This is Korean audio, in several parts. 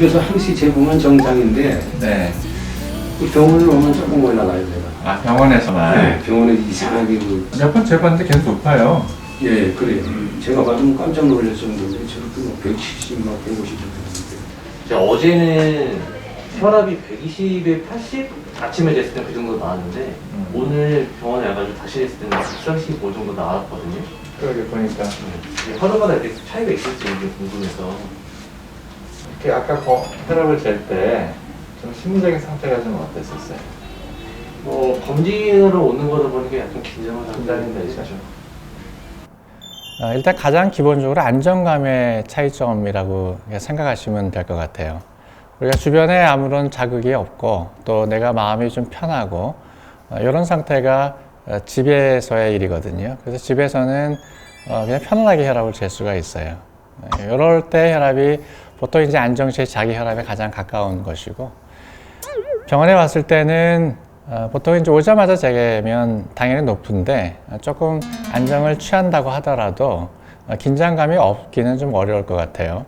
집에서 항시 재보면 정상인데 네. 그 병원을 오면 조금 올라가요 제가. 아, 병원에서만? 네, 병원에 이상하게 몇 번 재봤는데 계속 높아요. 예, 그래요. 제가 받으면 깜짝 놀랄 정도인데 저렇게 170, 막 150 정도 되는데. 제가 어제는 혈압이 120에 80? 아침에 쟀을 때 그 정도 나왔는데 오늘 병원에 와가지고 다시 쟀을 때는 135 정도 나왔거든요. 그러게 보니까. 혈압마다 이렇게 차이가 있을지 이게 궁금해서. 이렇게 아까 혈압을 잴 때 좀 심리적인 상태가 좀 어땠었어요? 검진으로 오는 거다 보니까 약간 긴장을 한다는 게 있죠. 일단 가장 기본적으로 안정감의 차이점이라고 생각하시면 될 것 같아요. 우리가 주변에 아무런 자극이 없고 또 내가 마음이 좀 편하고 이런 상태가 집에서의 일이거든요. 그래서 집에서는 그냥 편안하게 혈압을 잴 수가 있어요. 이럴 때 혈압이 보통 이제 안정시의 자기 혈압에 가장 가까운 것이고, 병원에 왔을 때는 보통 이제 오자마자 재면 당연히 높은데 조금 안정을 취한다고 하더라도 긴장감이 없기는 좀 어려울 것 같아요.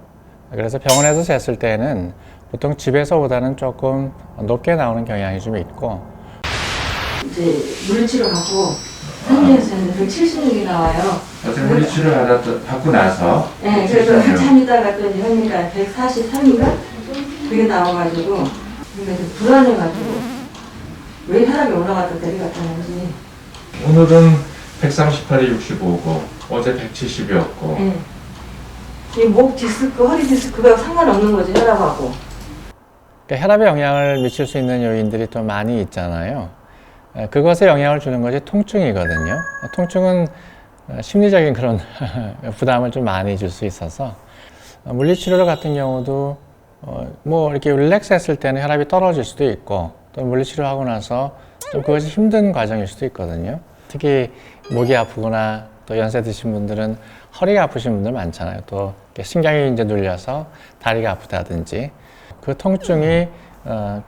그래서 병원에서 쟀을 때는 보통 집에서보다는 조금 높게 나오는 경향이 좀 있고, 이제 물리치료 받고 상대에서는 176이 나와요. 어제 물리치료 받고 나서? 네, 그래서 한참 있다가 또 이제 현미가 143인가? 그게 나와가지고 그래서 불안해가지고 왜 혈압이 올라갔다 내려갔다는지. 오늘은 138에 65고 어제 170이었고. 네. 이 목 디스크, 허리 디스크가 상관없는 거지, 혈압하고. 그러니까 혈압에 영향을 미칠 수 있는 요인들이 또 많이 있잖아요. 그것에 영향을 주는 것이 통증이거든요. 통증은 심리적인 그런 부담을 좀 많이 줄 수 있어서, 물리치료 같은 경우도 뭐 이렇게 릴렉스 했을 때는 혈압이 떨어질 수도 있고, 또 물리치료하고 나서 좀 그것이 힘든 과정일 수도 있거든요. 특히 목이 아프거나 또 연세 드신 분들은 허리가 아프신 분들 많잖아요. 또 신경이 이제 눌려서 다리가 아프다든지 그 통증이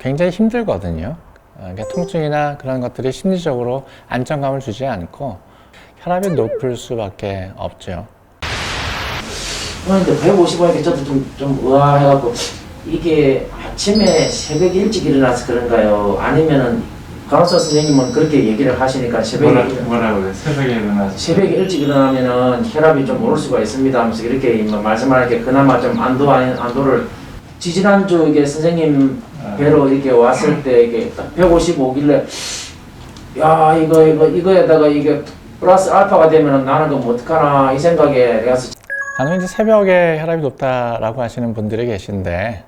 굉장히 힘들거든요. 그러니까 통증이나 그런 것들이 심리적으로 안정감을 주지 않고 혈압이 높을 수밖에 없죠. 그런데 150하니까 저도 좀 의아해갖고, 이게 아침에 새벽에 일찍 일어나서 그런가요? 아니면은 간호사 선생님은 그렇게 얘기를 하시니까 뭐라고 그래? 새벽에 일어나서? 새벽에 일찍 일어나면은 혈압이 좀 오를 수가 있습니다 하면서 이렇게 말씀하니까 그나마 좀 안도를, 지지난주 이게 선생님 뵈러 이렇게 왔을 때 이게 155길래 야 이거에다가 이게 플러스 알파가 되면은 나는 그럼 어떡하나 이 생각에 내가 간혹 이제 새벽에 혈압이 높다라고 하시는 분들이 계신데,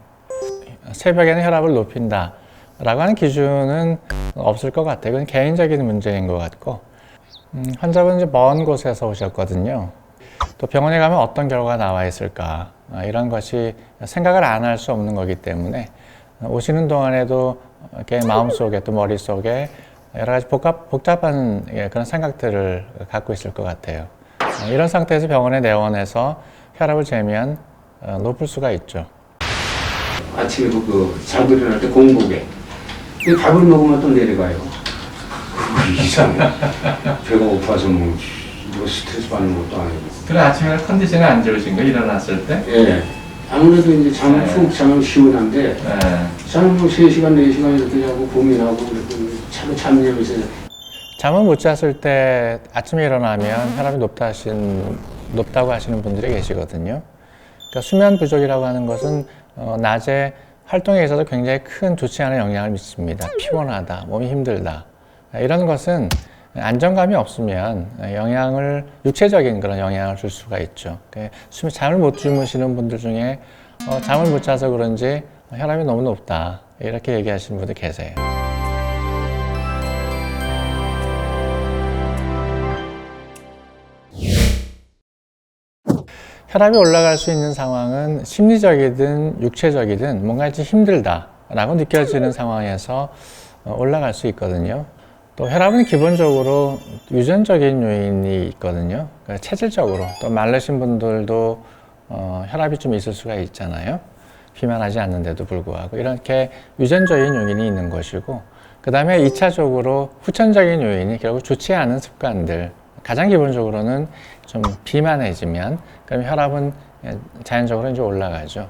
새벽에는 혈압을 높인다 라고 하는 기준은 없을 것 같아요. 그건 개인적인 문제인 것 같고, 환자분은 이제 먼 곳에서 오셨거든요. 또 병원에 가면 어떤 결과가 나와 있을까, 이런 것이 생각을 안 할 수 없는 거기 때문에 오시는 동안에도 이렇게 마음속에 또 머릿속에 여러 가지 복잡한 그런 생각들을 갖고 있을 것 같아요. 이런 상태에서 병원에 내원해서 혈압을 재면 높을 수가 있죠. 아침에 자고 일어날 때 공복에 밥을 먹으면 또 내려가요. 이상해. 배가 고파서 뭐 스트레스 받는 것도 아니고. 그래, 아침에 컨디션이 안 좋으신 거 일어났을 때? 예. 아무래도 이제 잠을 푹 자면 시원한데 저는 뭐 3시간, 4시간 이렇게 자고 고민하고 그랬더니 참 잠자면서. 잠을 못 잤을 때 아침에 일어나면 혈압이 높다고 하시는 분들이 계시거든요. 그러니까 수면 부족이라고 하는 것은 낮에 활동에 있어서 굉장히 큰 좋지 않은 영향을 미칩니다. 피곤하다, 몸이 힘들다. 이런 것은 안정감이 없으면 육체적인 그런 영향을 줄 수가 있죠. 잠을 못 주무시는 분들 중에 잠을 못 자서 그런지 혈압이 너무 높다, 이렇게 얘기하시는 분들 계세요. 혈압이 올라갈 수 있는 상황은 심리적이든 육체적이든 뭔가 좀 힘들다라고 느껴지는 상황에서 올라갈 수 있거든요. 또 혈압은 기본적으로 유전적인 요인이 있거든요. 그러니까 체질적으로 또 마르신 분들도 혈압이 좀 있을 수가 있잖아요. 비만하지 않는데도 불구하고 이렇게 유전적인 요인이 있는 것이고, 그 다음에 2차적으로 후천적인 요인이 결국 좋지 않은 습관들, 가장 기본적으로는 좀 비만해지면 그럼 혈압은 자연적으로 이제 올라가죠.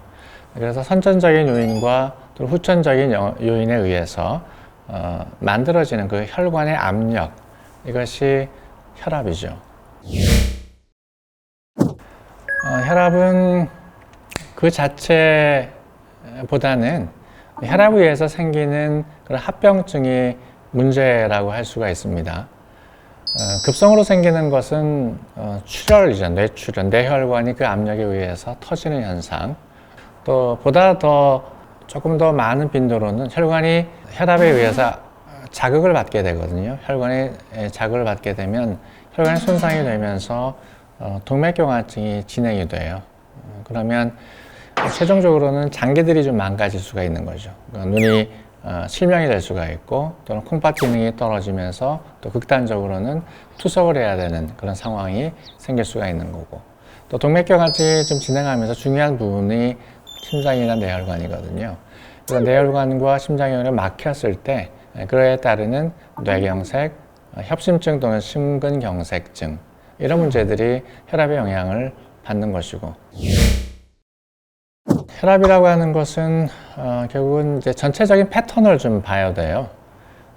그래서 선천적인 요인과 또 후천적인 요인에 의해서 만들어지는 그 혈관의 압력, 이것이 혈압이죠. 혈압은 그 자체보다는 혈압에 의해서 생기는 그런 합병증이 문제라고 할 수가 있습니다. 급성으로 생기는 것은 출혈이죠. 뇌출혈, 뇌혈관이 그 압력에 의해서 터지는 현상. 또 보다 조금 더 많은 빈도로는 혈관이 혈압에 의해서 자극을 받게 되거든요. 혈관이 자극을 받게 되면 혈관이 손상이 되면서 동맥경화증이 진행이 돼요. 그러면 최종적으로는 장기들이 좀 망가질 수가 있는 거죠. 그러니까 눈이 실명이 될 수가 있고, 또는 콩팥 기능이 떨어지면서 또 극단적으로는 투석을 해야 되는 그런 상황이 생길 수가 있는 거고, 또 동맥경화증이 좀 진행하면서 중요한 부분이 심장이나 뇌혈관이거든요. 그래서 뇌혈관과 심장혈관이 막혔을 때 그에 따르는 뇌경색, 협심증 또는 심근경색증, 이런 문제들이 혈압의 영향을 받는 것이고, 혈압이라고 하는 것은 결국은 이제 전체적인 패턴을 좀 봐야 돼요.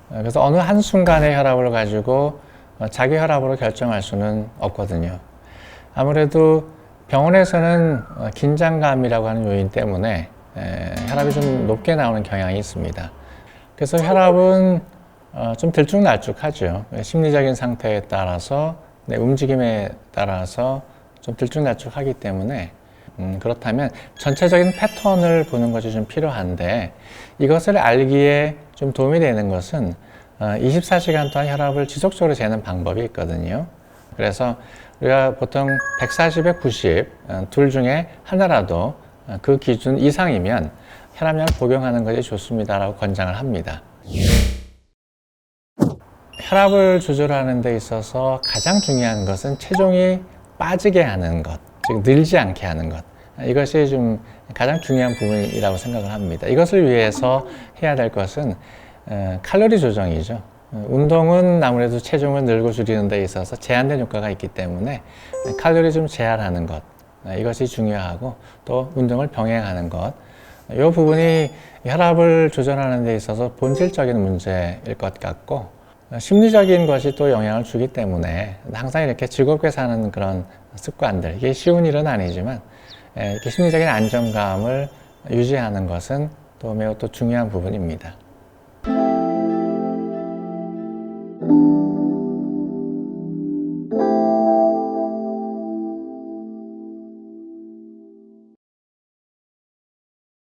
그래서 어느 한순간의 혈압을 가지고 자기 혈압으로 결정할 수는 없거든요. 아무래도 병원에서는 긴장감이라고 하는 요인 때문에 혈압이 좀 높게 나오는 경향이 있습니다. 그래서 혈압은 좀 들쭉날쭉하죠. 심리적인 상태에 따라서, 내 움직임에 따라서 좀 들쭉날쭉하기 때문에 그렇다면 전체적인 패턴을 보는 것이 좀 필요한데, 이것을 알기에 좀 도움이 되는 것은 24시간 동안 혈압을 지속적으로 재는 방법이 있거든요. 그래서 우리가 보통 140에 90, 둘 중에 하나라도 그 기준 이상이면 혈압약을 복용하는 것이 좋습니다라고 권장을 합니다. 혈압을 조절하는 데 있어서 가장 중요한 것은 체중이 빠지게 하는 것, 즉 늘지 않게 하는 것, 이것이 좀 가장 중요한 부분이라고 생각을 합니다. 이것을 위해서 해야 될 것은 칼로리 조정이죠. 운동은 아무래도 체중을 늘고 줄이는 데 있어서 제한된 효과가 있기 때문에 칼로리 좀 제한하는 것, 이것이 중요하고, 또 운동을 병행하는 것, 이 부분이 혈압을 조절하는 데 있어서 본질적인 문제일 것 같고, 심리적인 것이 또 영향을 주기 때문에 항상 이렇게 즐겁게 사는 그런 습관들, 이게 쉬운 일은 아니지만 이렇게 심리적인 안정감을 유지하는 것은 또 매우 또 중요한 부분입니다.